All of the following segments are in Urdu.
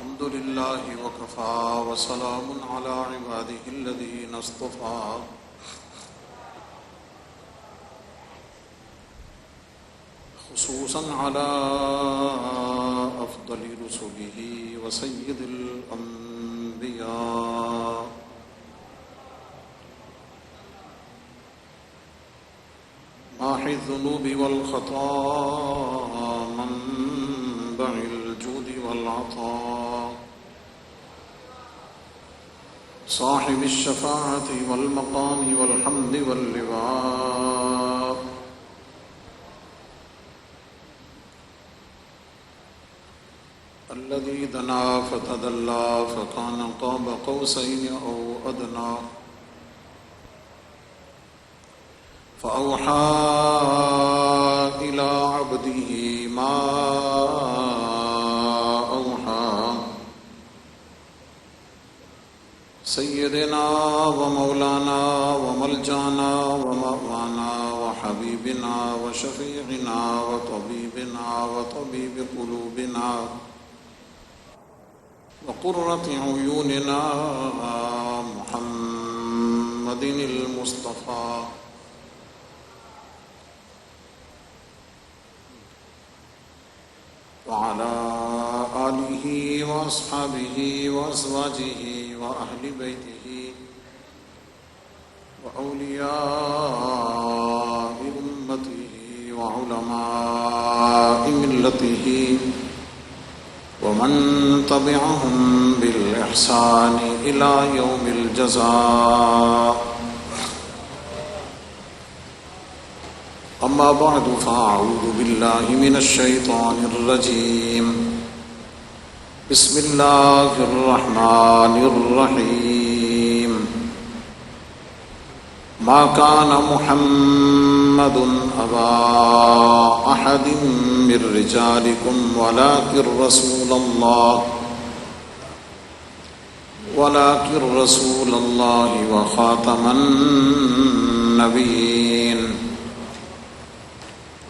الحمد لله وكفى وسلام على عباده الذين اصطفى خصوصا على أفضل رسله وسيد الأنبياء ماحي الذنوب والخطايا منبع الجود والعطاء صاحب الشفاعة والمقام والحمد واللواء الذي دنا فتدلى فكان قاب قوسين أو أدنى فأوحى إلى عبده ما أوحى سيدنا ومولانا وملجانا ومأوانا وحبيبنا وشفيعنا وطبيبنا وطبيب قلوبنا وقرة عيوننا محمد المصطفى وعلى آله وأصحابه وأزواجه وأهل بيته وأولياء أمته وعلماء ملته ومن تبعهم بالإحسان إلى يوم الجزاء أما بعد فأعوذ بالله من الشيطان الرجيم بسم الله الرحمن الرحيم ما كان محمد أبا أحد من رجالكم ولكن رسول الله وخاتم النبيين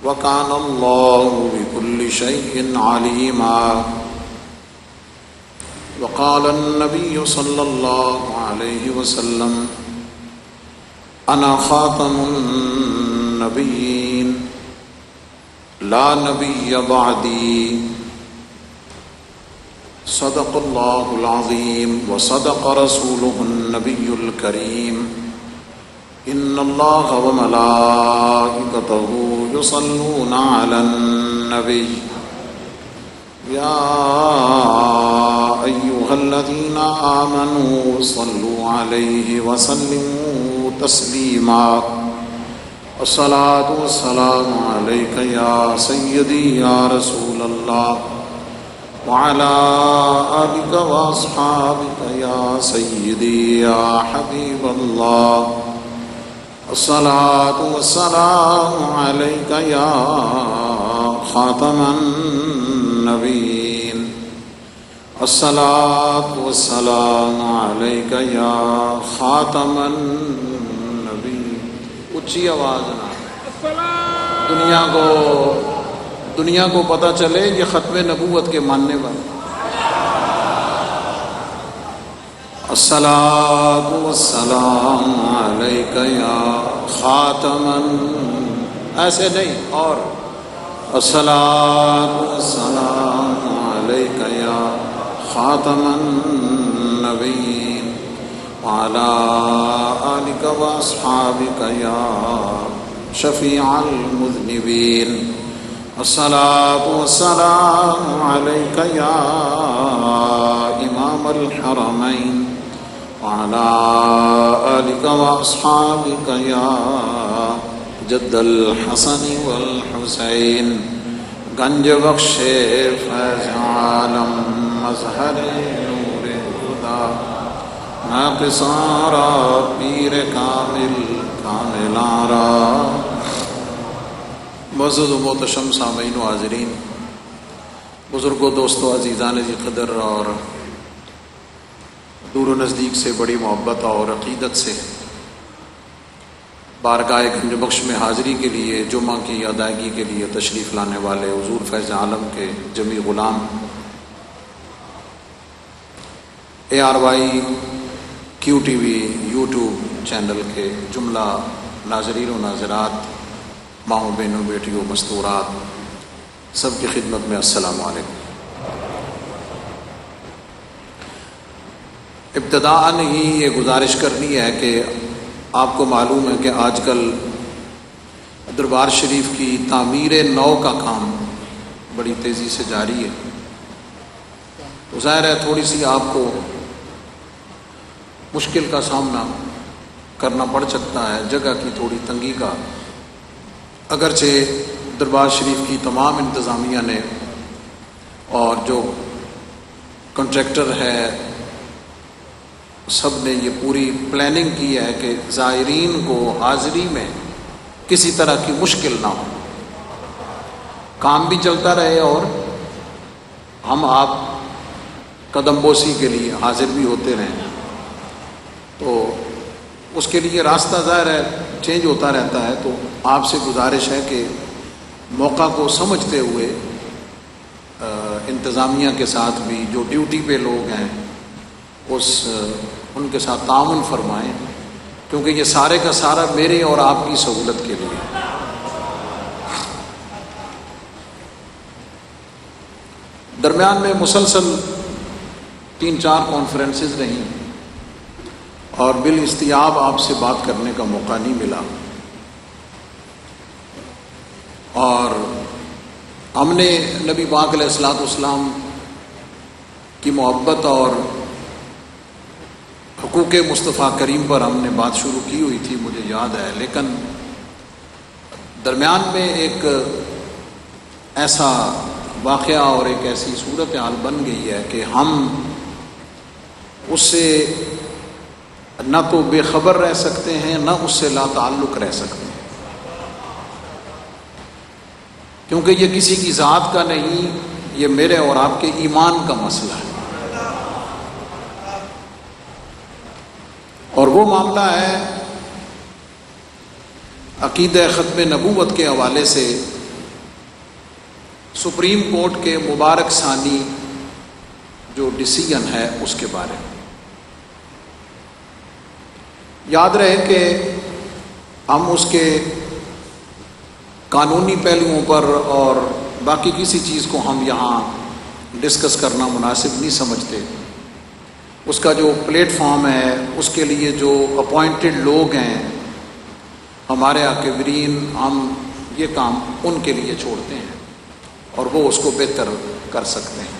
وكان الله بكل شيء عليما وقال النبي صلى الله عليه وسلم أنا خاتم النبيين لا نبي بعدي صدق الله العظيم وصدق رسوله النبي الكريم إن الله وملائكته يصلون على النبي يا أيها الذين آمنوا صلوا عليه وسلموا تسليما الصلاة والسلام عليك يا سيدي يا رسول الله وعلى آلك وأصحابك يا سيدي يا حبيب الله الصلاة والسلام عليك يا خاتم النبيين الصلاة والسلام عليك يا خاتم النبيين. اونچی آواز نہ دنیا کو پتہ چلے یہ ختم نبوت کے ماننے والے. الصلاة والسلام علیک یا خاتم ایسے نہیں اور الصلاة والسلام علیک یا خاتم النبیین وعلى آلک واصحابک یا شفیع المذنبین الصلاة والسلام علیک یا امام الحرمین وعلى آلك وأصحابك يا جد الحسن والحسين گنج بخش فیض عالم مظہر نور خدا ناقص آرا پیر کامل کامل آرا. معزز و محتشم سامعین و حاضرین، بزرگوں، دوستوں، عزیزان جی قدر اور دور و نزدیک سے بڑی محبت اور عقیدت سے بارگاہ گنج بخش میں حاضری کے لیے جمعہ کی ادائیگی کے لیے تشریف لانے والے حضور فیض عالم کے جمی Ghulam ARY QTV YouTube channel کے جملہ ناظرین و ناظرات، ماؤں بہنوں بیٹیوں مستورات، سب کی خدمت میں السلام علیکم۔ ابتداءً ہی یہ گزارش کرنی ہے کہ آپ کو معلوم ہے کہ آج کل دربار شریف کی تعمیر نو کا کام بڑی تیزی سے جاری ہے، تو ظاہر ہے تھوڑی سی آپ کو مشکل کا سامنا کرنا پڑ سکتا ہے، جگہ کی تھوڑی تنگی کا، اگرچہ دربار شریف کی تمام انتظامیہ نے اور جو کنٹریکٹر ہے سب نے یہ پوری پلاننگ کی ہے کہ زائرین کو حاضری میں کسی طرح کی مشکل نہ ہو، کام بھی چلتا رہے اور ہم آپ قدم بوسی کے لیے حاضر بھی ہوتے رہیں۔ تو اس کے لیے راستہ ظاہر ہے چینج ہوتا رہتا ہے، تو آپ سے گزارش ہے کہ موقع کو سمجھتے ہوئے انتظامیہ کے ساتھ بھی جو ڈیوٹی پہ لوگ ہیں ان کے ساتھ تعاون فرمائیں، کیونکہ یہ سارے کا سارا میرے اور آپ کی سہولت کے لیے۔ درمیان میں مسلسل 3-4 کانفرنسز رہیں اور بالاستیاب آپ سے بات کرنے کا موقع نہیں ملا، اور ہم نے نبی پاک علیہ الصلوۃ والسلام کی محبت اور حقوق مصطفیٰ کریم پر ہم نے بات شروع کی ہوئی تھی، مجھے یاد ہے، لیکن درمیان میں ایک ایسا واقعہ اور ایک ایسی صورتحال بن گئی ہے کہ ہم اس سے نہ تو بے خبر رہ سکتے ہیں، نہ اس سے لا تعلق رہ سکتے ہیں، کیونکہ یہ کسی کی ذات کا نہیں، یہ میرے اور آپ کے ایمان کا مسئلہ ہے، اور وہ معاملہ ہے عقیدہ ختم نبوت کے حوالے سے سپریم کورٹ کے مبارک ثانی جو ڈیسیژن ہے اس کے بارے میں۔ یاد رہے کہ ہم اس کے قانونی پہلوؤں پر اور باقی کسی چیز کو ہم یہاں ڈسکس کرنا مناسب نہیں سمجھتے، اس کا جو پلیٹ فارم ہے، اس کے لیے جو اپوائنٹڈ لوگ ہیں ہمارے اکابرین، ہم یہ کام ان کے لیے چھوڑتے ہیں اور وہ اس کو بہتر کر سکتے ہیں،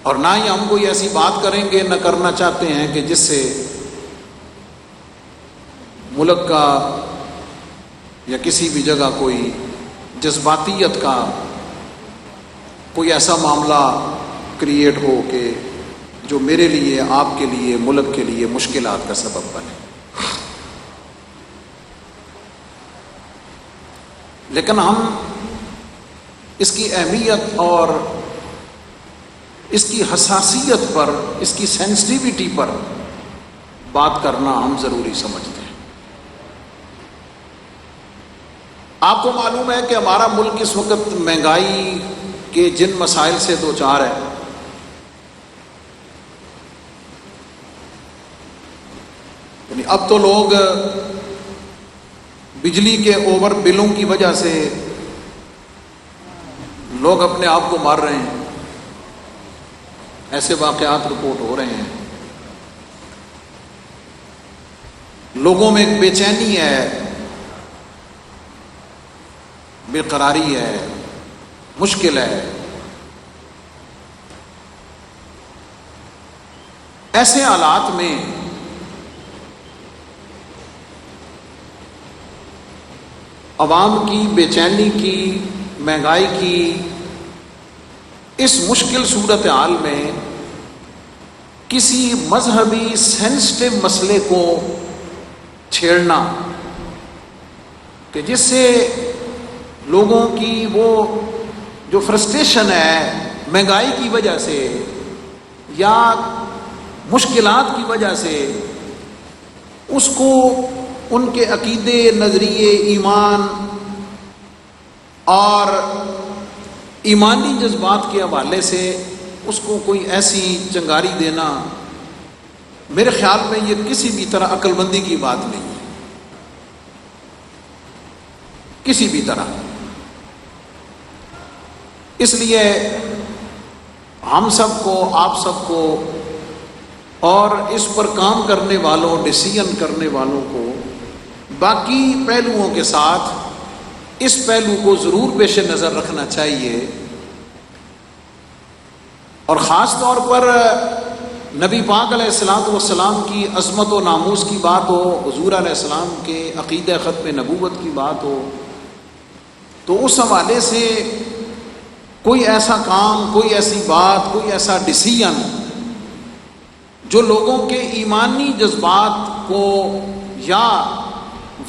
اور نہ ہی ہم کوئی ایسی بات کریں گے، نہ کرنا چاہتے ہیں کہ جس سے ملک کا یا کسی بھی جگہ کوئی جذباتیت کا کوئی ایسا معاملہ کریٹ ہو کہ جو میرے لیے، آپ کے لیے، ملک کے لیے مشکلات کا سبب بنے۔ لیکن ہم اس کی اہمیت اور اس کی حساسیت پر، اس کی سینسٹیوٹی پر بات کرنا ہم ضروری سمجھتے ہیں۔ آپ کو معلوم ہے کہ ہمارا ملک اس وقت مہنگائی کے جن مسائل سے دوچار ہے، یعنی اب تو لوگ بجلی کے اوور بلوں کی وجہ سے لوگ اپنے آپ کو مار رہے ہیں، ایسے واقعات رپورٹ ہو رہے ہیں، لوگوں میں ایک بے چینی ہے، بے قراری ہے، مشکل ہے۔ ایسے حالات میں عوام کی بے چینی کی، مہنگائی کی اس مشکل صورتحال میں کسی مذہبی سینسٹیو مسئلے کو چھیڑنا کہ جس سے لوگوں کی وہ جو فرسٹریشن ہے مہنگائی کی وجہ سے یا مشکلات کی وجہ سے، اس کو ان کے عقیدے، نظریے، ایمان اور ایمانی جذبات کے حوالے سے اس کو کوئی ایسی چنگاری دینا، میرے خیال میں یہ کسی بھی طرح عقل مندی کی بات نہیں ہے، کسی بھی طرح۔ اس لیے ہم سب کو، آپ سب کو، اور اس پر کام کرنے والوں، ڈیسیژن کرنے والوں کو باقی پہلوؤں کے ساتھ اس پہلو کو ضرور پیش نظر رکھنا چاہیے، اور خاص طور پر نبی پاک علیہ الصلوۃ والسلام کی عظمت و ناموس کی بات ہو، حضور علیہ السلام کے عقیدہ ختم نبوت کی بات ہو، تو اس حوالے سے کوئی ایسا کام، کوئی ایسی بات، کوئی ایسا ڈیسیژن جو لوگوں کے ایمانی جذبات کو، یا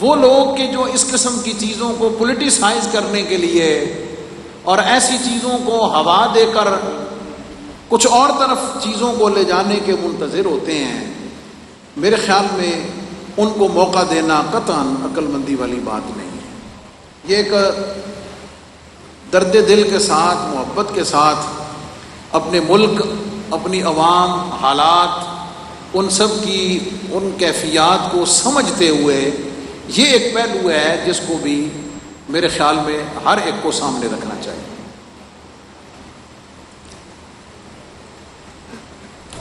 وہ لوگ کہ جو اس قسم کی چیزوں کو پولیٹیسائز کرنے کے لیے اور ایسی چیزوں کو ہوا دے کر کچھ اور طرف چیزوں کو لے جانے کے منتظر ہوتے ہیں، میرے خیال میں ان کو موقع دینا قطعاً عقل مندی والی بات نہیں ہے۔ یہ ایک درد دل کے ساتھ، محبت کے ساتھ اپنے ملک، اپنی عوام، حالات، ان سب کی ان کیفیات کو سمجھتے ہوئے یہ ایک پہلو ہے جس کو بھی میرے خیال میں ہر ایک کو سامنے رکھنا چاہیے۔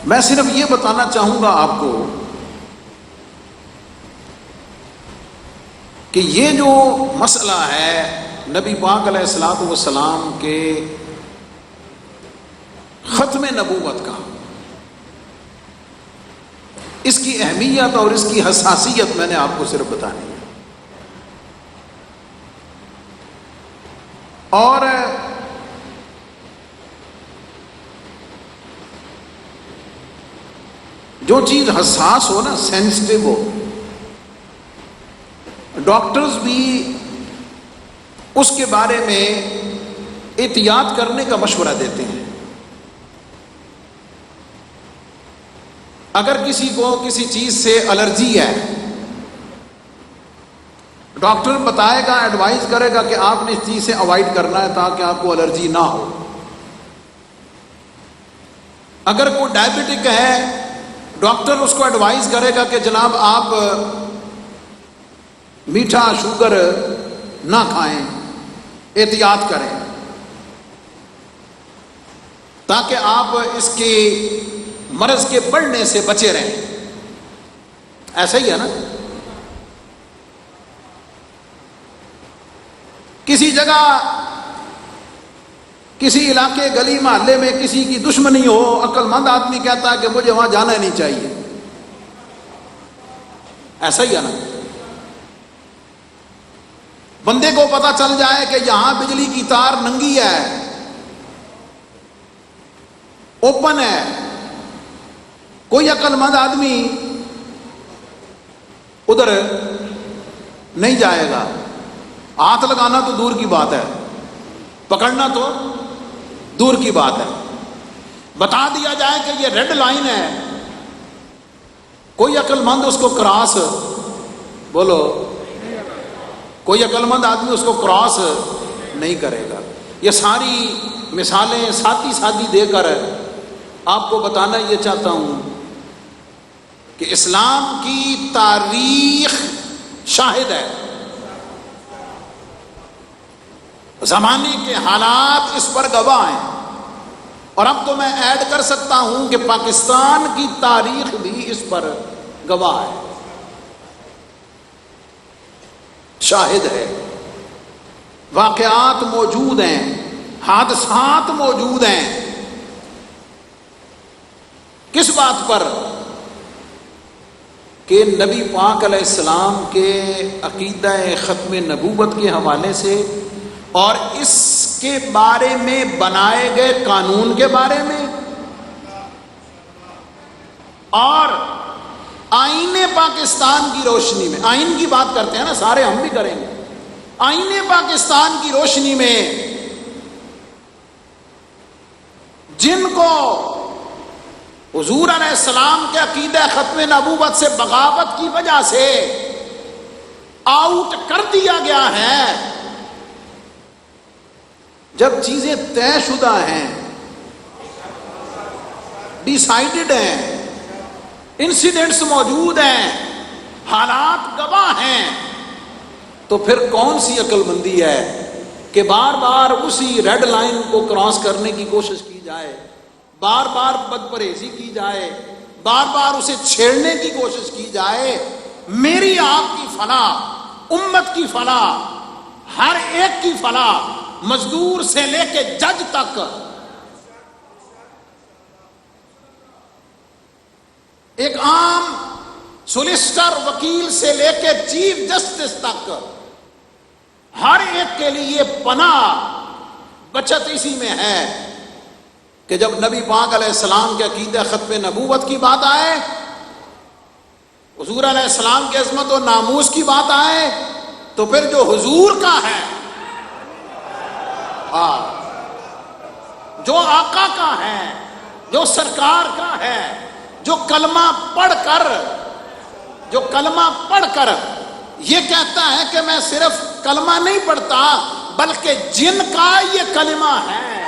میں صرف یہ بتانا چاہوں گا آپ کو کہ یہ جو مسئلہ ہے نبی پاک علیہ الصلوۃ والسلام کے ختم نبوت کا، اس کی اہمیت اور اس کی حساسیت میں نے آپ کو صرف بتانی ہے، اور جو چیز حساس ہو نا، سینسٹیو ہو، ڈاکٹرز بھی اس کے بارے میں احتیاط کرنے کا مشورہ دیتے ہیں۔ اگر کسی کو کسی چیز سے الرجی ہے، ڈاکٹر بتائے گا، ایڈوائز کرے گا کہ آپ نے اس چیز سے اوائڈ کرنا ہے تاکہ آپ کو الرجی نہ ہو۔ اگر کوئی ڈائبٹک ہے، ڈاکٹر اس کو ایڈوائز کرے گا کہ جناب آپ میٹھا، شوگر نہ کھائیں، احتیاط کریں تاکہ آپ اس کے مرض کے بڑھنے سے بچے رہیں۔ ایسا ہی ہے نا؟ کسی جگہ، کسی علاقے، گلی محلے میں کسی کی دشمنی ہو، عقل مند آدمی کہتا ہے کہ مجھے وہاں جانا نہیں چاہیے، ایسا ہی ہے نا؟ بندے کو پتا چل جائے کہ یہاں بجلی کی تار ننگی ہے، اوپن ہے، کوئی عقل مند آدمی ادھر نہیں جائے گا۔ ہاتھ لگانا تو دور کی بات ہے، پکڑنا تو دور کی بات ہے۔ بتا دیا جائے کہ یہ ریڈ لائن ہے، کوئی عقل مند اس کو کراس، بولو، کوئی عقل مند آدمی اس کو کراس نہیں کرے گا۔ یہ ساری مثالیں ساتھی ساتھی دے کر آپ کو بتانا یہ چاہتا ہوں کہ اسلام کی تاریخ شاہد ہے، زمانے کے حالات اس پر گواہ ہیں، اور اب تو میں ایڈ کر سکتا ہوں کہ پاکستان کی تاریخ بھی اس پر گواہ ہے، شاہد ہے۔ واقعات موجود ہیں، حادثات موجود ہیں۔ کس بات پر؟ کہ نبی پاک علیہ السلام کے عقیدہ ختم نبوت کے حوالے سے اور اس کے بارے میں بنائے گئے قانون کے بارے میں، اور آئین پاکستان کی روشنی میں، آئین کی بات کرتے ہیں نا سارے، ہم بھی کریں گے، آئین پاکستان کی روشنی میں جن کو حضور علیہ السلام کے عقیدہ ختم نبوت سے بغاوت کی وجہ سے آؤٹ کر دیا گیا ہے، جب چیزیں طے شدہ ہیں ڈیسائیڈڈ ہیں، انسیڈنٹس موجود ہیں، حالات گواہ ہیں، تو پھر کون سی عقل مندی ہے کہ بار بار اسی ریڈ لائن کو کراس کرنے کی کوشش کی جائے، بار بار بد پرہیزی کی جائے، بار بار اسے چھیڑنے کی کوشش کی جائے؟ میری آپ کی فلاح، امت کی فلاح، ہر ایک کی فلاح، مزدور سے لے کے جج تک، ایک عام سولیسٹر وکیل سے لے کے چیف جسٹس تک، ہر ایک کے لیے پناہ بچت اسی میں ہے کہ جب نبی پاک علیہ السلام کے عقیدہ ختم نبوت کی بات آئے، حضور علیہ السلام کی عظمت و ناموس کی بات آئے، تو پھر جو حضور کا ہے، جو آقا کا ہے، جو سرکار کا ہے، جو کلمہ پڑھ کر یہ کہتا ہے کہ میں صرف کلمہ نہیں پڑھتا بلکہ جن کا یہ کلمہ ہے،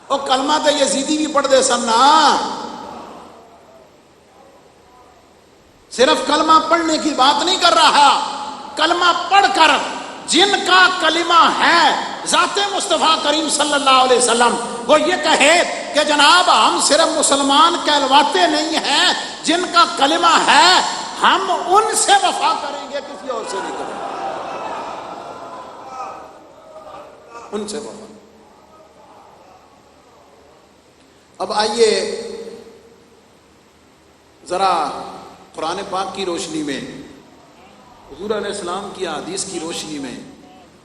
وہ کلمہ تو یزیدی بھی پڑھ دے سننا، صرف کلمہ پڑھنے کی بات نہیں کر رہا، کلمہ پڑھ کر جن کا کلمہ ہے ذات مصطفیٰ کریم صلی اللہ علیہ وسلم، وہ یہ کہے کہ جناب ہم صرف مسلمان کہلواتے نہیں ہیں، جن کا کلمہ ہے ہم ان سے وفا کریں گے، کسی اور سے نہیں کریں گے، ان سے وفا۔ اب آئیے ذرا قرآن پاک کی روشنی میں، حضور علیہ السلام کی حدیث کی روشنی میں،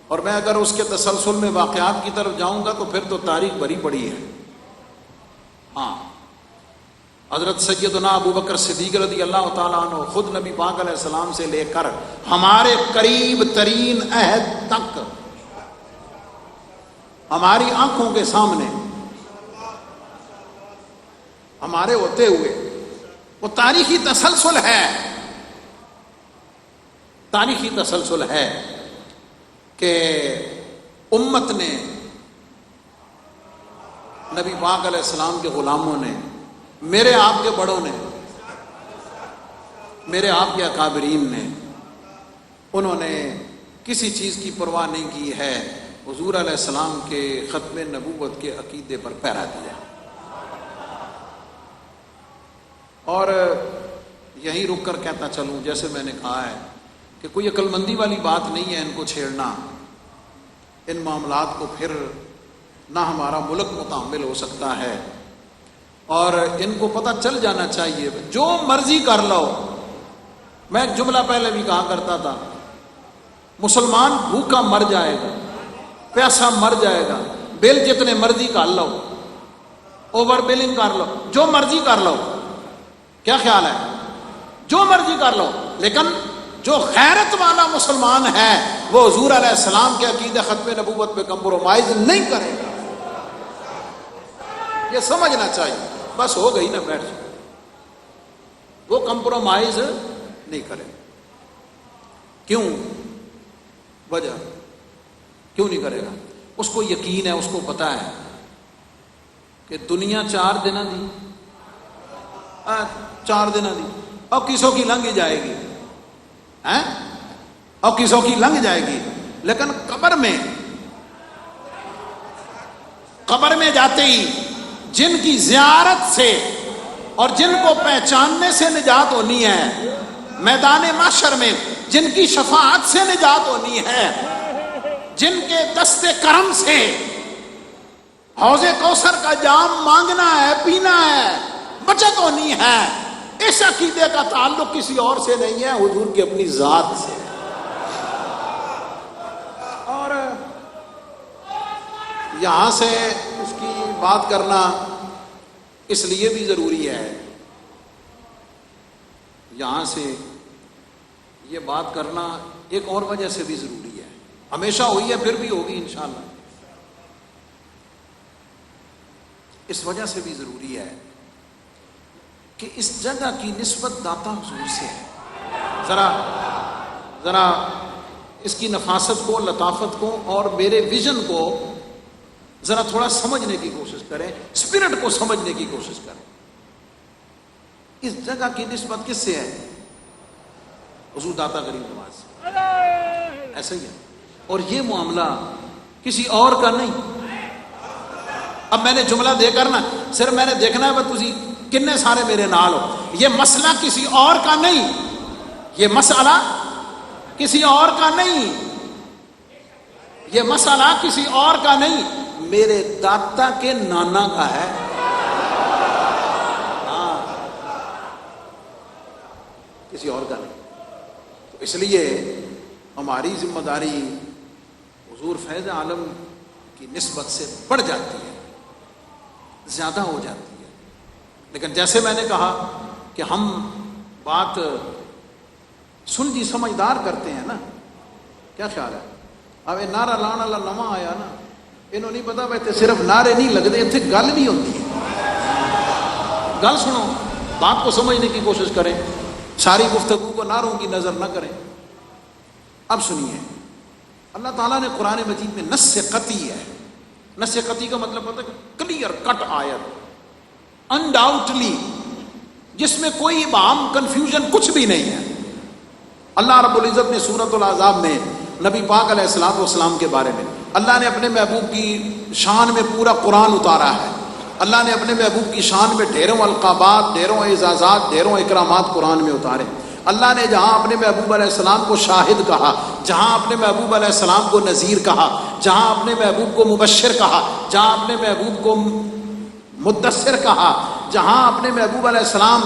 اور میں اگر اس کے تسلسل میں واقعات کی طرف جاؤں گا تو پھر تو تاریخ بھری پڑی ہے۔ ہاں، حضرت سیدنا ابو بکر صدیق رضی اللہ تعالیٰ عنہ خود نبی پاک علیہ السلام سے لے کر ہمارے قریب ترین عہد تک، ہماری آنکھوں کے سامنے، ہمارے ہوتے ہوئے، وہ تاریخی تسلسل ہے، تاریخی تسلسل ہے کہ امت نے، نبی پاک علیہ السلام کے غلاموں نے، میرے آپ کے بڑوں نے، میرے آپ کے اکابرین نے، انہوں نے کسی چیز کی پرواہ نہیں کی ہے، حضور علیہ السلام کے ختم نبوت کے عقیدے پر پہرا دیا۔ اور یہیں رک کر کہتا چلوں، جیسے میں نے کہا ہے کہ کوئی عقل مندی والی بات نہیں ہے ان کو چھیڑنا، ان معاملات کو پھر نہ ہمارا ملک متحمل ہو سکتا ہے، اور ان کو پتہ چل جانا چاہیے جو مرضی کر لو۔ میں ایک جملہ پہلے بھی کہا کرتا تھا، مسلمان بھوکا مر جائے گا، پیاسا مر جائے گا، بل جتنے مرضی کر لو، اوور بلنگ کر لو، جو مرضی کر لو، کیا خیال ہے؟ جو مرضی کر لو، لیکن جو غیرت والا مسلمان ہے وہ حضور علیہ السلام کے عقیدہ ختم نبوت پہ کمپرومائز نہیں کرے گا، یہ سمجھنا چاہیے۔ بس ہو گئی نا، بیٹھ جائے، وہ کمپرومائز نہیں کرے۔ کیوں؟ وجہ کیوں نہیں کرے گا؟ اس کو یقین ہے، اس کو پتا ہے کہ دنیا 4 دن دی، 4 دن دی، اور کسوں کی لنگ جائے گی، اور کسوں کی لنگ جائے گی، لیکن قبر میں جاتے ہی جن کی زیارت سے اور جن کو پہچاننے سے نجات ہونی ہے، میدان محشر میں جن کی شفاعت سے نجات ہونی ہے، جن کے دست کرم سے حوض کوثر کا جام مانگنا ہے، پینا ہے، بچت ہونی ہے، اس عقیدے کا تعلق کسی اور سے نہیں ہے، حضور کی اپنی ذات سے۔ اور یہاں سے اس کی بات کرنا اس لیے بھی ضروری ہے، یہاں سے یہ بات کرنا ایک اور وجہ سے بھی ضروری ہے، ہمیشہ ہوئی ہے پھر بھی ہوگی انشاءاللہ، اس وجہ سے بھی ضروری ہے کہ اس جگہ کی نسبت داتا حضور سے ہے۔ ذرا اس کی نفاست کو، لطافت کو اور میرے ویژن کو ذرا تھوڑا سمجھنے کی کوشش کریں، اسپرٹ کو سمجھنے کی کوشش کریں. اس جگہ کی نسبت کس سے ہے؟ حضور داتا غریب نواز سے. ایسا ہی ہے. اور یہ معاملہ کسی اور کا نہیں. اب میں نے جملہ دے کر نا صرف میں نے دیکھنا ہے تسی کنے سارے میرے نال ہو. یہ مسئلہ کسی اور کا نہیں، یہ مسئلہ کسی اور کا نہیں، یہ مسئلہ کسی اور کا نہیں، میرے داتا کے نانا کا ہے. ہاں، کسی اور کا نہیں. تو اس لیے ہماری ذمہ داری حضور فیض عالم کی نسبت سے بڑھ جاتی ہے، زیادہ ہو جاتی ہے. لیکن جیسے میں نے کہا کہ ہم بات سلجھی سمجھدار کرتے ہیں نا. کیا خیال ہے؟ اب یہ نعرہ لانا والا نواں آیا نا، انہوں نہیں پتا بھائی صرف نعرے نہیں لگتے، اتنے گل بھی ہوتی ہے. گل سنو، بات کو سمجھنے کی کوشش کریں، ساری گفتگو کو نعروں کی نظر نہ کریں. اب سنیے، اللہ تعالیٰ نے قرآن مجید میں نص قطعی ہے. نص قطعی کا مطلب ہوتا ہے کلیئر کٹ آیت، انڈاؤٹلی، جس میں کوئی ابہام کنفیوژن کچھ بھی نہیں ہے. اللہ رب العزت نے سورۃ الاحزاب میں نبی پاک علیہ الصلوۃ والسلام کے بارے میں اللہ نے اپنے محبوب کی شان میں پورا قرآن اتارا ہے. اللہ نے اپنے محبوب کی شان میں ڈھیروں القابات، ڈھیروں اعزازات، ڈھیروں اکرامات قرآن میں اتارے. اللہ نے جہاں اپنے محبوب علیہ السلام کو شاہد کہا، جہاں اپنے محبوب علیہ السلام کو نذیر کہا، جہاں اپنے محبوب کو مبشر کہا، جہاں اپنے محبوب کو مدثر کہا، جہاں اپنے محبوب علیہ السلام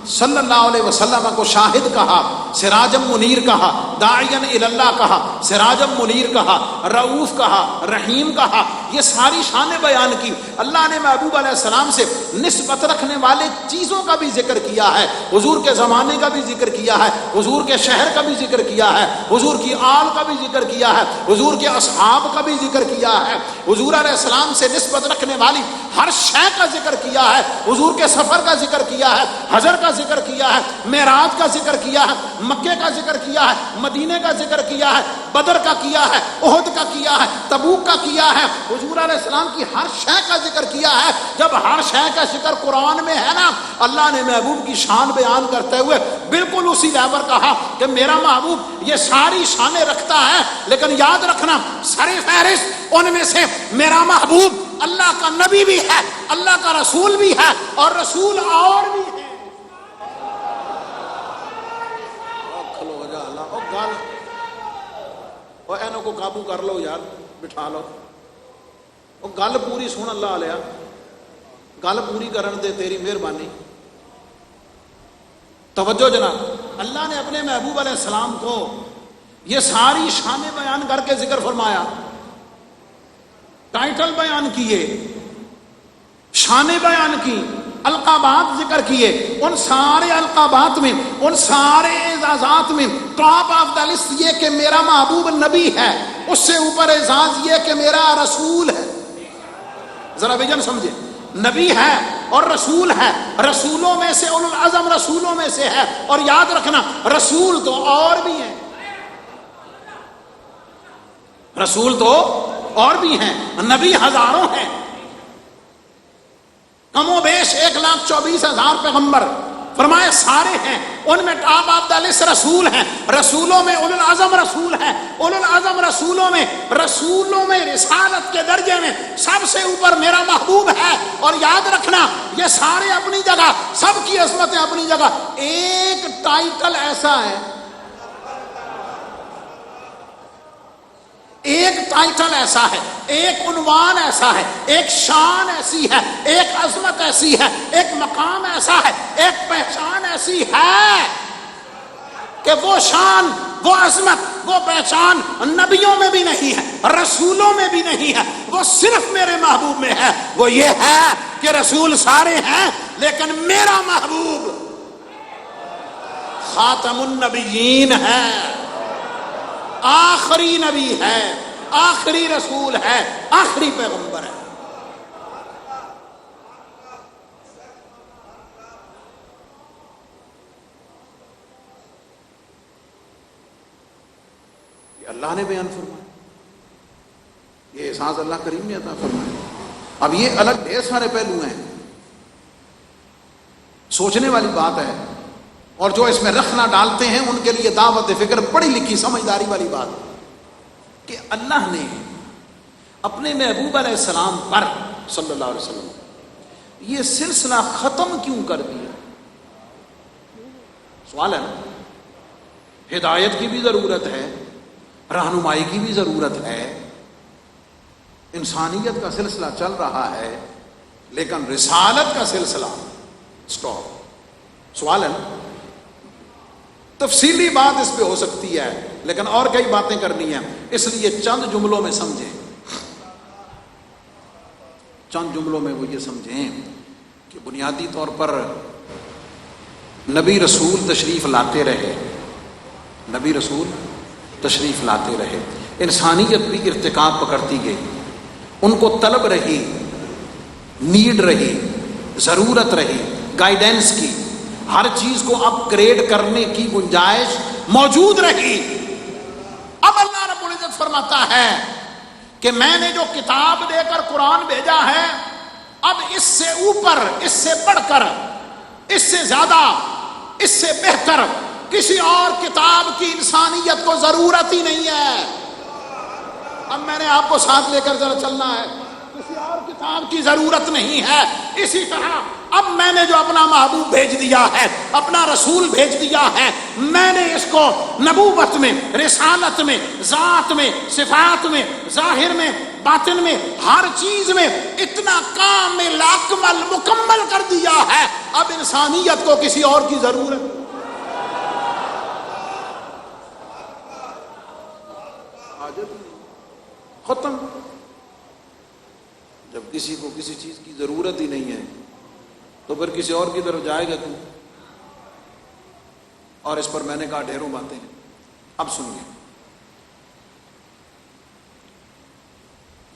صلی اللہ علیہ وسلم کو شاہد کہا، سراجم منیر کہا، داعین الی اللہ کہا، سراجم منیر کہا، رؤوف کہا، رحیم کہا، یہ ساری شانیں بیان کی. اللہ نے محبوب علیہ السلام سے نسبت رکھنے والے چیزوں کا بھی ذکر کیا ہے، حضور کے زمانے کا بھی ذکر کیا ہے، حضور کے شہر کا بھی ذکر کیا ہے، حضور کی آل کا بھی ذکر کیا ہے، حضور کے اصحاب کا بھی ذکر کیا ہے، حضور علیہ السلام سے نسبت رکھنے والی ہر شے کا ذکر کیا ہے، حضور کے سفر کا ذکر کیا ہے، حجر کا ذکر کیا ہے، معراج کا ذکر کیا ہے، مکے کا ذکر کیا ہے، مدینے کا ذکر کیا ہے، بدر کا کیا ہے، احد کا کیا ہے، تبوک کا کیا ہے. حضور علیہ السلام کی ہر شے کا ذکر کیا ہے. جب ہر شے کا ذکر قرآن میں ہے نا، اللہ نے محبوب کی شان بیان کرتے ہوئے بالکل اسی لیول کہا کہ میرا محبوب یہ ساری شانیں رکھتا ہے، لیکن یاد رکھنا سر فہرست ان میں سے میرا محبوب اللہ کا نبی بھی ہے، اللہ کا رسول بھی ہے، اور رسول اور بھی ہے. اینوں کو قابو کر لو یار، بٹھا لو. وہ گل پوری سن اللہ علیہ، گل پوری کرن دے، تیری مہربانی. توجہ جناب، اللہ نے اپنے محبوب علیہ السلام کو یہ ساری شانیں بیان کر کے ذکر فرمایا، ٹائٹل بیان کیے، شانیں بیان کی، القابات ذکر کیے. ان سارے القابات میں، ان سارے اعزازات میں ٹاپ آف دا لسٹ یہ کہ میرا محبوب نبی ہے، اس سے اوپر اعزاز یہ کہ میرا رسول ہے. ذرا ویژن سمجھے، نبی ہے اور رسول ہے، رسولوں میں سے اولو العزم رسولوں میں سے ہے. اور یاد رکھنا رسول تو اور بھی ہیں، رسول تو اور بھی ہیں، نبی ہزاروں ہیں، کم و بیش 1,24,000 پیغمبر فرمائے سارے ہیں. ان میں ٹاپ آف دا لسٹ رسول ہیں، رسولوں میں اولو العزم رسول ہیں، اولو العزم رسولوں میں رسالت کے درجے میں سب سے اوپر میرا محبوب ہے. اور یاد رکھنا یہ سارے اپنی جگہ، سب کی عظمتیں اپنی جگہ. ایک ٹائٹل ایسا ہے، ایک ٹائٹل ایسا ہے، ایک عنوان ایسا ہے، ایک شان ایسی ہے، ایک عظمت ایسی ہے، ایک مقام ایسا ہے، ایک پہچان ایسی ہے کہ وہ شان، وہ عظمت، وہ پہچان نبیوں میں بھی نہیں ہے، رسولوں میں بھی نہیں ہے، وہ صرف میرے محبوب میں ہے. وہ یہ ہے کہ رسول سارے ہیں لیکن میرا محبوب خاتم النبیین ہے، آخری نبی ہے، آخری رسول ہے، آخری پیغمبر ہے. یہ اللہ نے بیان فرمایا، یہ احساس اللہ کریم نے عطا فرمایا. اب یہ الگ ڈھیر سارے پہلو ہیں، سوچنے والی بات ہے، اور جو اس میں رکھنا ڈالتے ہیں ان کے لیے دعوت فکر پڑھی لکھی سمجھداری والی بات کہ اللہ نے اپنے محبوب علیہ السلام پر صلی اللہ علیہ وسلم یہ سلسلہ ختم کیوں کر دیا؟ سوال ہے نا، ہدایت کی بھی ضرورت ہے، رہنمائی کی بھی ضرورت ہے، انسانیت کا سلسلہ چل رہا ہے، لیکن رسالت کا سلسلہ سٹاپ۔ سوال ہے نا، تفصیلی بات اس پہ ہو سکتی ہے لیکن اور کئی باتیں کرنی ہیں، اس لیے چند جملوں میں سمجھیں، چند جملوں میں وہ یہ سمجھیں کہ بنیادی طور پر نبی رسول تشریف لاتے رہے، نبی رسول تشریف لاتے رہے، انسانیت بھی ارتقا پکڑتی گئی، ان کو طلب رہی، نیڈ رہی، ضرورت رہی گائیڈنس کی، ہر چیز کو اپ گریڈ کرنے کی گنجائش موجود رہی۔ اب اللہ رب العزت فرماتا ہے کہ میں نے جو کتاب دے کر قرآن بھیجا ہے، اب اس سے اوپر، اس سے بڑھ کر، اس سے زیادہ، اس سے بہتر کسی اور کتاب کی انسانیت کو ضرورت ہی نہیں ہے۔ اب میں نے آپ کو ساتھ لے کر ذرا چلنا ہے، کسی اور کتاب کی ضرورت نہیں ہے۔ اسی طرح اب میں نے جو اپنا محبوب بھیج دیا ہے، اپنا رسول بھیج دیا ہے، میں نے اس کو نبوت میں، رسالت میں، ذات میں، صفات میں، ظاہر میں، باطن میں، ہر چیز میں اتنا کامل اکمل مکمل کر دیا ہے، اب انسانیت کو کسی اور کی ضرورت ختم۔ جب کسی کو کسی چیز کی ضرورت ہی نہیں ہے تو پھر کسی اور کی طرف جائے گا کیوں؟ اور اس پر میں نے کہا ڈھیروں باتیں ہیں، اب سنیے۔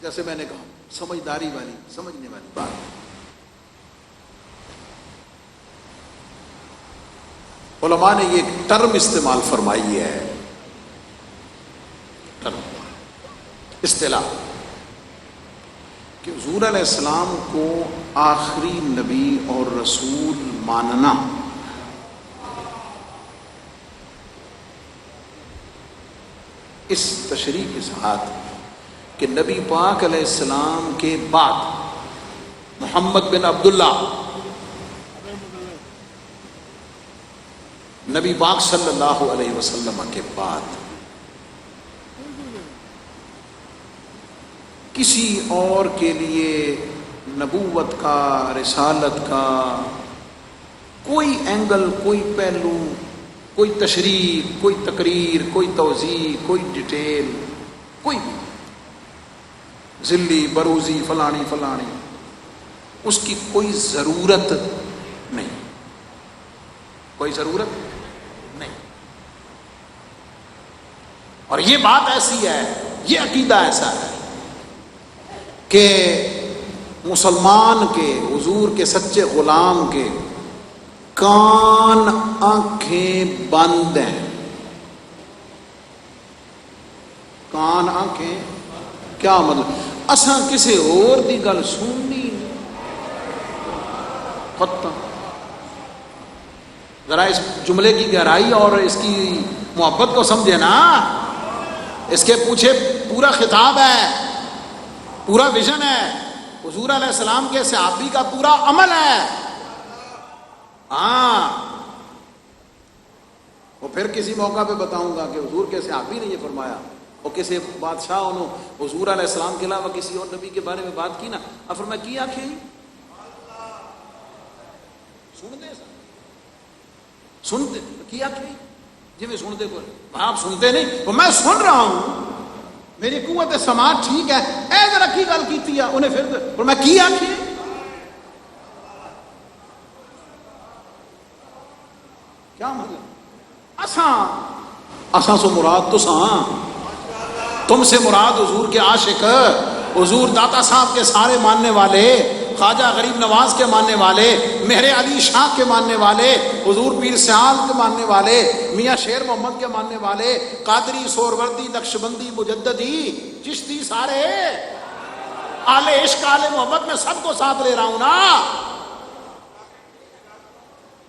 جیسے میں نے کہا سمجھداری والی، سمجھنے والی بات، علماء نے یہ ٹرم استعمال فرمائی ہے، ٹرم، اصطلاح، کہ حضور علیہ السلام کو آخری نبی اور رسول ماننا اس تشریح کے ساتھ کہ نبی پاک علیہ السلام کے بعد محمد بن عبداللہ نبی پاک صلی اللہ علیہ وسلم کے بعد کسی اور کے لیے نبوت کا، رسالت کا کوئی اینگل، کوئی پہلو، کوئی تشریح، کوئی تقریر، کوئی توضیح، کوئی ڈیٹیل، کوئی بھی ذلی بروزی فلانی فلانی، اس کی کوئی ضرورت نہیں، کوئی ضرورت نہیں۔ اور یہ بات ایسی ہے، یہ عقیدہ ایسا ہے کہ مسلمان کے، حضور کے سچے غلام کے کان آنکھیں بند ہیں، کان آنکھیں، کیا مطلب؟ اساں کسی اور دی گل سننی ختم۔ ذرا اس جملے کی گہرائی اور اس کی محبت کو سمجھے نا، اس کے پیچھے پورا خطاب ہے، پورا ویژن ہے، حضور علیہ السلام کے صحابی کا پورا عمل ہے۔ ہاں، وہ پھر کسی موقع پہ بتاؤں گا کہ حضور کے صحابی نے یہ فرمایا، اور کسی بادشاہ انہوں حضور علیہ السلام کے علاوہ کسی اور نبی کے بارے میں بات کی نا، اب فرمایا کی آنکھیں سنتے کی آنکھیں جی میں سنتے کو آپ سنتے نہیں، وہ میں سن رہا ہوں، میری قوت سماعت ٹھیک ہے، اے ذرا کی گل کیتی ہے انہیں، پھر میں کی آنکھیں کیا مطلب؟ اساں سو مراد تو ساں، تم سے مراد حضور کے عاشق، حضور داتا صاحب کے سارے ماننے والے، خواجہ غریب نواز کے ماننے والے، مہر علی شاہ کے ماننے والے، حضور پیر سیال کے ماننے والے، میاں شیر محمد کے ماننے والے، قادری، سہروردی، نقشبندی، مجددی، چشتی، سارے آل عشق آل محبت میں سب کو ساتھ لے رہا ہوں نا.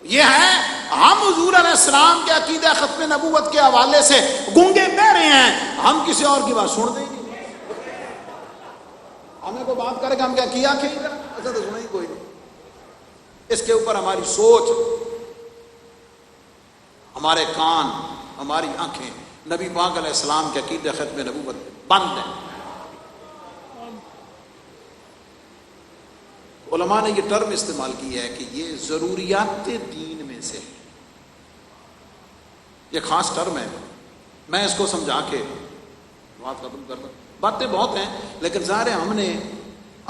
یہ ہے ہم حضور علیہ السلام کے عقیدہ ختم نبوت کے حوالے سے گونگے بہرے ہیں, ہم کسی اور کی بات سن دیں گے. ہمیں کوئی بات کرے گا ہم کیا کیا ایسا تو سنا ہی کوئی نہیں. اس کے اوپر ہماری سوچ, ہمارے کان, ہماری آنکھیں نبی پاک علیہ السلام کے عقیدہ ختم نبوت بند ہیں. علماء نے یہ ٹرم استعمال کی ہے کہ یہ ضروریات دین میں سے ہے. یہ خاص ٹرم ہے. میں اس کو سمجھا کے بات ختم کر دوں. باتیں بہت ہیں لیکن ظاہر ہے ہم نے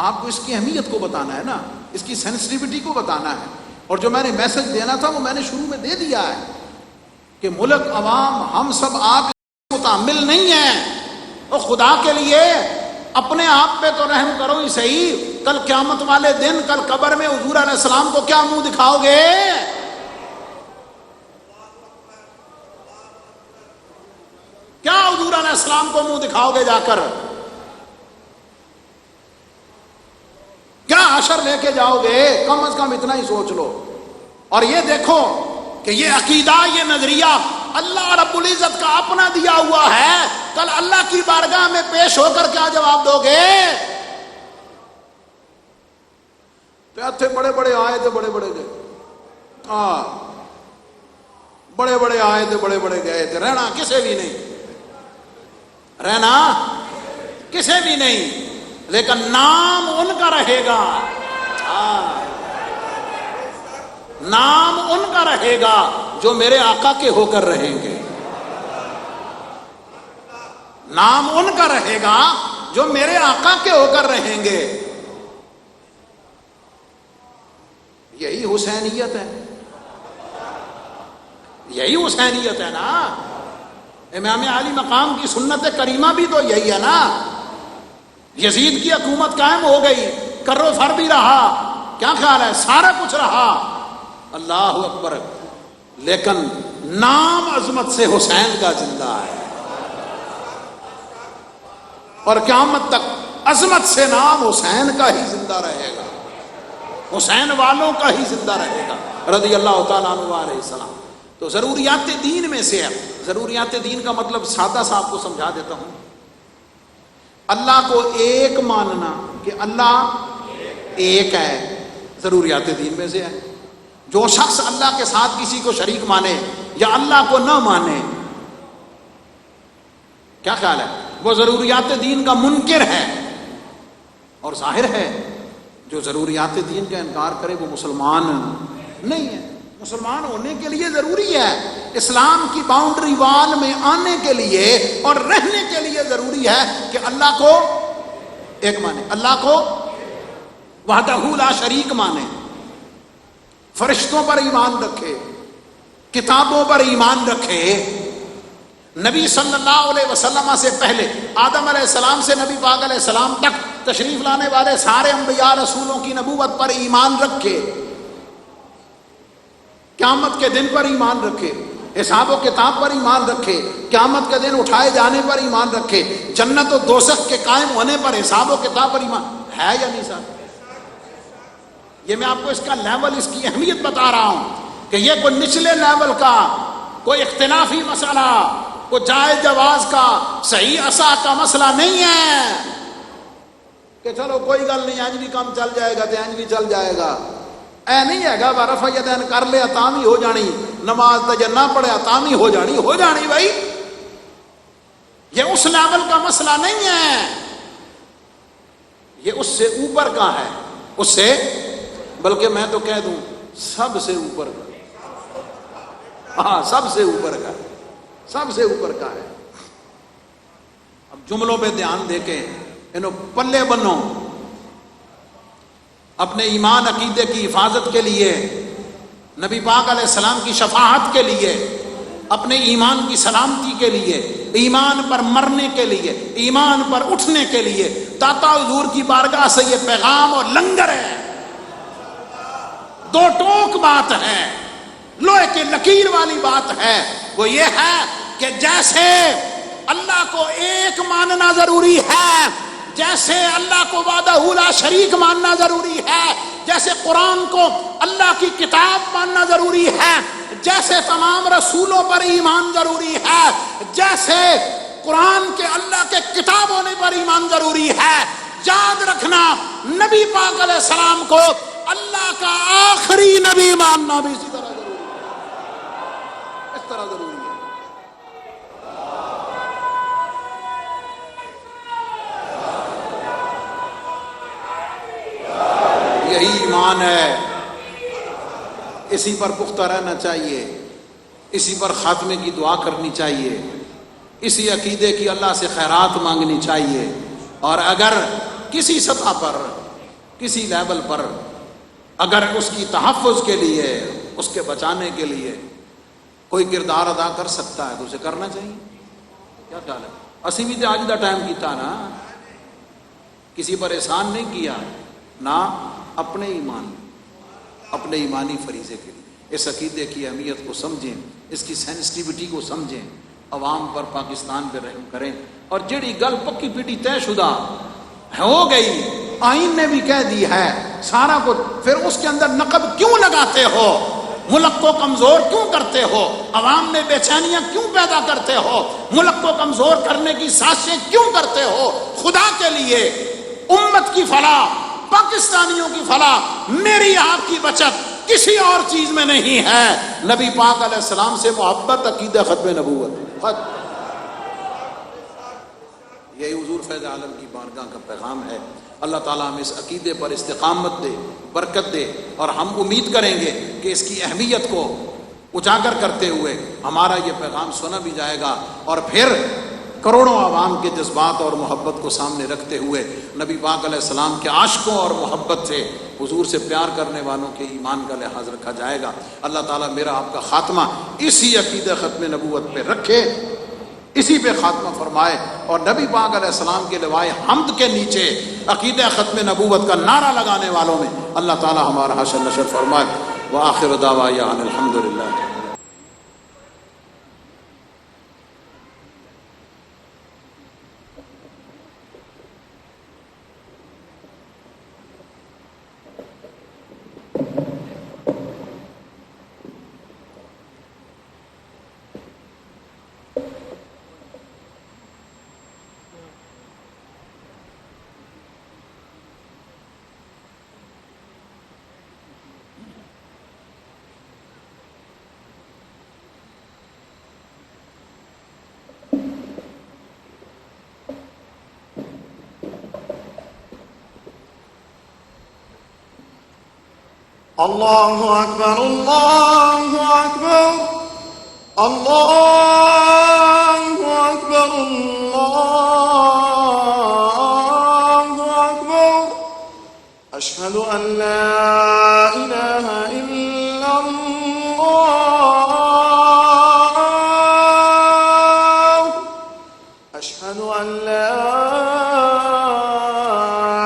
آپ کو اس کی اہمیت کو بتانا ہے نا, اس کی سینسٹیوٹی کو بتانا ہے. اور جو میں نے میسج دینا تھا وہ میں نے شروع میں دے دیا ہے کہ ملک, عوام, ہم سب آپ متحمل نہیں ہیں. اور خدا کے لیے اپنے آپ پہ تو رحم کرو ہی صحیح. کل قیامت والے دن, کل قبر میں حضور علیہ السلام کو کیا منہ دکھاؤ گے؟ کیا حضور علیہ السلام کو منہ دکھاؤ گے جا کر؟ کیا حشر لے کے جاؤ گے؟ کم از کم اتنا ہی سوچ لو. اور یہ دیکھو کہ یہ عقیدہ, یہ نظریہ اللہ رب العزت کا اپنا دیا ہوا ہے. کل اللہ کی بارگاہ میں پیش ہو کر کیا جواب دو گے؟ تو بڑے بڑے آئے تھے, بڑے بڑے گئے. بڑے بڑے آئے تھے, بڑے بڑے گئے تھے. رہنا کسے بھی نہیں, رہنا کسے بھی نہیں, لیکن نام ان کا رہے گا. نام ان کا رہے گا جو میرے آقا کے ہو کر رہیں گے. نام ان کا رہے گا جو میرے آقا کے ہو کر رہیں گے. یہی حسینیت ہے, یہی حسینیت ہے نا. امام عالی مقام کی سنت کریمہ بھی تو یہی ہے نا. یزید کی حکومت قائم ہو گئی, کر و فر بھی رہا, کیا خیال ہے, سارا کچھ رہا, اللہ اکبر, لیکن نام عظمت سے حسین کا زندہ ہے. اور قیامت تک عظمت سے نام حسین کا ہی زندہ رہے گا, حسین والوں کا ہی زندہ رہے گا رضی اللہ تعالیٰ عنہ علیہ السلام. تو ضروریات دین میں سے ہے. ضروریات دین کا مطلب سادہ سا آپ کو سمجھا دیتا ہوں. اللہ کو ایک ماننا کہ اللہ ایک ہے, ضروریات دین میں سے ہے. جو شخص اللہ کے ساتھ کسی کو شریک مانے یا اللہ کو نہ مانے, کیا خیال ہے, وہ ضروریات دین کا منکر ہے. اور ظاہر ہے جو ضروریات دین کا انکار کرے وہ مسلمان نہیں ہے. مسلمان ہونے کے لیے ضروری ہے, اسلام کی باؤنڈری وال میں آنے کے لیے اور رہنے کے لیے ضروری ہے کہ اللہ کو ایک مانے, اللہ کو وحدہ لا شریک مانے, فرشتوں پر ایمان رکھے, کتابوں پر ایمان رکھے. نبی صلی اللہ علیہ وسلم سے پہلے آدم علیہ السلام سے نبی پاک علیہ السلام تک تشریف لانے والے سارے انبیاء رسولوں کی نبوت پر ایمان رکھے, قیامت کے دن پر ایمان رکھے, حساب و کتاب پر ایمان رکھے, قیامت کے دن اٹھائے جانے پر ایمان رکھے, جنت و دوزخ کے قائم ہونے پر, حساب و کتاب پر ایمان ہے یا نہیں صاحب؟ یہ میں آپ کو اس کا لیول, اس کی اہمیت بتا رہا ہوں کہ یہ کوئی نچلے لیول کا, کوئی اختلافی مسئلہ, کوئی جائز جواز کا, صحیح عصا کا مسئلہ نہیں ہے کہ چلو کوئی گل نہیں, آج بھی کام چل جائے گا تو آج بھی چل جائے گا. اے نہیں ہے گا رفع یدین کر لیا تامی ہو جانی, نماز تجھے نہ پڑھیا تامی ہو جانی بھائی. یہ اس لیول کا مسئلہ نہیں ہے, یہ اس سے اوپر کا ہے, اس سے, بلکہ میں تو کہہ دوں سب سے اوپر کا. ہاں, سب سے اوپر کا, سب سے اوپر کا ہے. اب جملوں پہ دھیان دے کے انہوں پلے بنو, اپنے ایمان عقیدے کی حفاظت کے لیے, نبی پاک علیہ السلام کی شفاعت کے لیے, اپنے ایمان کی سلامتی کے لیے, ایمان پر مرنے کے لیے, ایمان پر اٹھنے کے لیے. داتا حضور کی بارگاہ سے یہ پیغام اور لنگر ہے. دو ٹوک بات ہے, لوہے کی لکیر والی بات ہے. وہ یہ ہے کہ جیسے اللہ کو ایک ماننا ضروری ہے, جیسے اللہ کو وحدہ لا شریک ماننا ضروری ہے، جیسے قرآن کو اللہ کی کتاب ماننا ضروری ہے، جیسے تمام رسولوں پر ایمان ضروری ہے، جیسے قرآن کے اللہ کے کتاب ہونے پر ایمان ضروری ہے، یاد رکھنا نبی پاک علیہ السلام کو اللہ کا آخری نبی ماننا بھی اسی طرح ضروری ہے، اس طرح ضروری ہے۔ یہی ایمان ہے، اسی پر پختہ رہنا چاہیے، اسی پر خاتمے کی دعا کرنی چاہیے، اسی عقیدے کی اللہ سے خیرات مانگنی چاہیے۔ اور اگر کسی سطح پر، کسی لیول پر اگر اس کی تحفظ کے لیے، اس کے بچانے کے لیے کوئی کردار ادا کر سکتا ہے تو اسے کرنا چاہیے۔ کیا خیال ہے؟ اسی بھی تے آج دا ٹائم کیتا نا، کسی پر احسان نہیں کیا، نہ اپنے ایمان، اپنے ایمانی فریضے کے لیے۔ اس عقیدے کی اہمیت کو سمجھیں، اس کی سینسٹیوٹی کو سمجھیں، عوام پر، پاکستان پہ رحم کریں۔ اور جڑی گل پکی پیٹی طے شدہ ہو گئی، آئین نے بھی کہہ دی ہے سارا کچھ، پھر اس کے اندر نقب کیوں لگاتے ہو؟ ملک کو کمزور کیوں کرتے ہو؟ عوام میں بے چینیاں کیوں پیدا کرتے ہو؟ ملک کو کمزور کرنے کی سازشیں کیوں کرتے ہو؟ خدا کے لیے امت کی فلاح، پاکستانیوں کی فلاح، میری آپ کی بچت کسی اور چیز میں نہیں ہے۔ نبی پاک علیہ السلام سے محبت عقیدہ ختم نبوت، یہی حضور فیض عالم کی بارگاہ کا پیغام ہے۔ اللہ تعالیٰ ہمیں اس عقیدے پر استقامت دے، برکت دے، اور ہم امید کریں گے کہ اس کی اہمیت کو اجاگر کرتے ہوئے ہمارا یہ پیغام سنا بھی جائے گا، اور پھر کروڑوں عوام کے جذبات اور محبت کو سامنے رکھتے ہوئے نبی پاک علیہ السلام کے عاشقوں اور محبت سے، حضور سے پیار کرنے والوں کے ایمان کا لحاظ رکھا جائے گا۔ اللہ تعالیٰ میرا آپ کا خاتمہ اسی عقیدہ ختم نبوت پہ رکھے، اسی پہ خاتمہ فرمائے، اور نبی پاک علیہ السلام کے لوائے حمد کے نیچے عقیدہ ختم نبوت کا نعرہ لگانے والوں میں اللہ تعالیٰ ہمارا حشر نشر فرمائے۔ وآخر دعوانا ان الحمدللہ۔ اللہ اکبر، اللہ اکبر، اللہ اکبر، اللہ اکبر، اشہد ان لا الہ الا اللہ، اشہد ان لا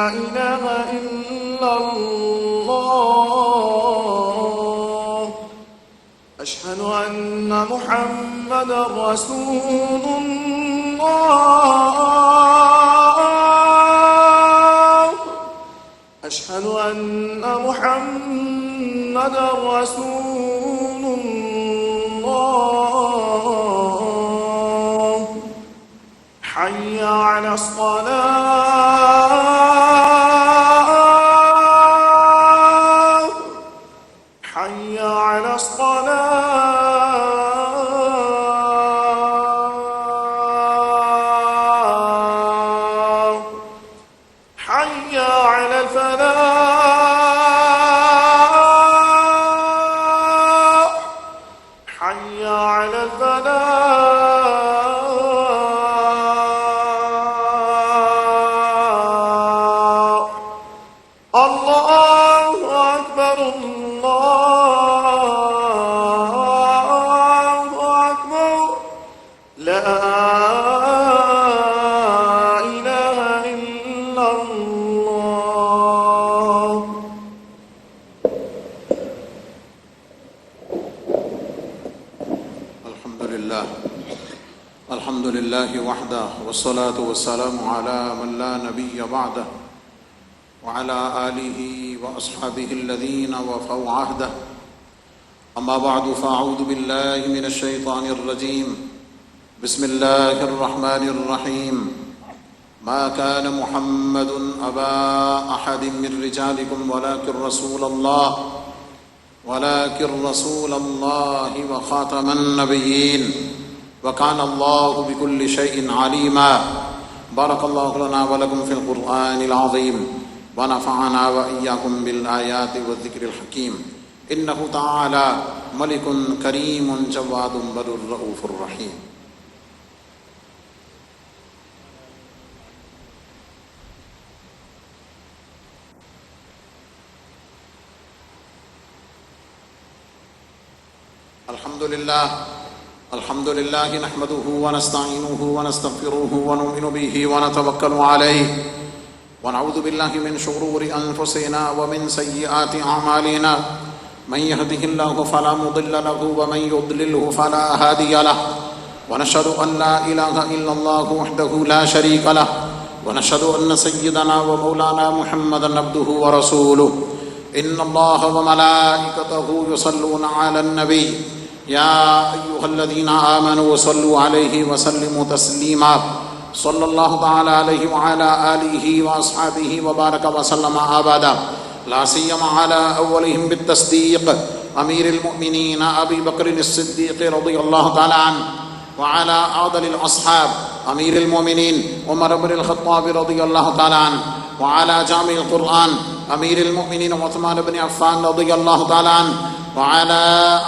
الہ الا اللہ، اشہد ان محمد رسول اللہ، اشہد ان محمد رسول اللہ، حی علی الصلاة، حی علی الصلاة، حی علی الفلاح، حی علی الفلاح، لله وحده والصلاة والسلام على من لا نبي بعده وعلى آله وأصحابه الذين وفوا عهده. أما بعد فأعوذ بالله من الشيطان الرجيم. بسم الله الرحمن الرحيم. ما كان محمد أبا أحد من رجالكم ولكن رسول الله وخاتم النبيين وكان الله بكل شيء عليما. بارك الله لنا ولكم في القرآن العظيم ونفعنا وإياكم بالآيات والذكر الحكيم. إنه تعالى ملك كريم جواد بر الرؤوف الرحيم. الحمد لله نحمده ونستعينه ونستغفره ونؤمن به ونتوكل عليه ونعوذ بالله من شرور أنفسنا ومن سيئات أعمالنا. من يهده الله فلا مضل له ومن يضلله فلا هادي له. ونشهد أن لا إله إلا الله وحده لا شريك له. ونشهد أن سيدنا ومولانا محمدا عبده ورسوله. إن الله وملائكته يصلون على النبي يا أيها الذين آمنوا صلوا عليه وسلموا تسليما. صلى الله تعالى عليه وعلى آله وأصحابه وبارك وسلم أبدا. لا سيما على أولهم بالتصديق أمير المؤمنين أبي بكر الصديق رضي الله تعالى عنه، وعلى أفضل الأصحاب أمير المؤمنين عمر بن الخطاب رضي الله تعالى عنه، وعلى جامع القرآن أمير المؤمنين عثمان بن عفان رضي الله تعالى عنه، وعلى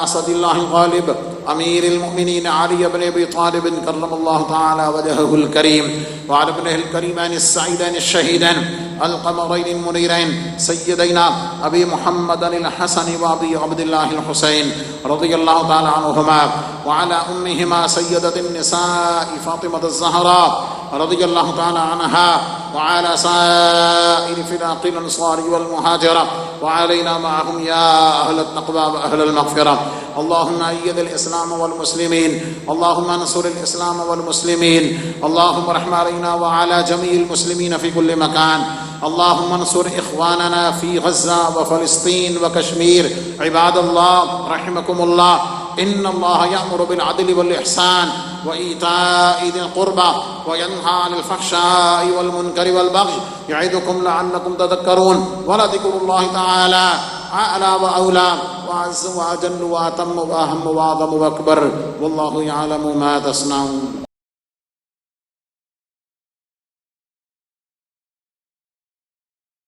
أسد الله الغالب أمير المؤمنين علي بن أبي طالب كرم الله تعالى وجهه الكريم، وعلى ابنه الكريمين السعيدين الشهيدين القمرين المنيرين سيدينا أبي محمد الحسن وأبي عبد الله الحسين رضي الله تعالى عنهما، وعلى أمهما سيدة النساء فاطمة الزهراء رضي الله تعالى عنها، وعلى سائر فرق الأنصار والمهاجرة، وعلينا معهم يا أهل التقوى وأهل المغفرة. اللهم أيد الإسلام والمسلمين، اللهم انصر الإسلام والمسلمين، اللهم رحم علينا وعلى جميع المسلمين في كل مكان. اللهم انصر إخواننا في غزة وفلسطين وكشمير. عباد الله رحمكم الله، إن الله يأمر بالعدل والإحسان وإيتاء ذي القربى وينهى عن الفحشاء والمنكر والبغي يعظكم لعلكم تذكرون. ولذكر الله تعالى أعلى وأولى وأعز وأجل وأتم وأهم وأعظم وأكبر، والله يعلم ما تصنعون.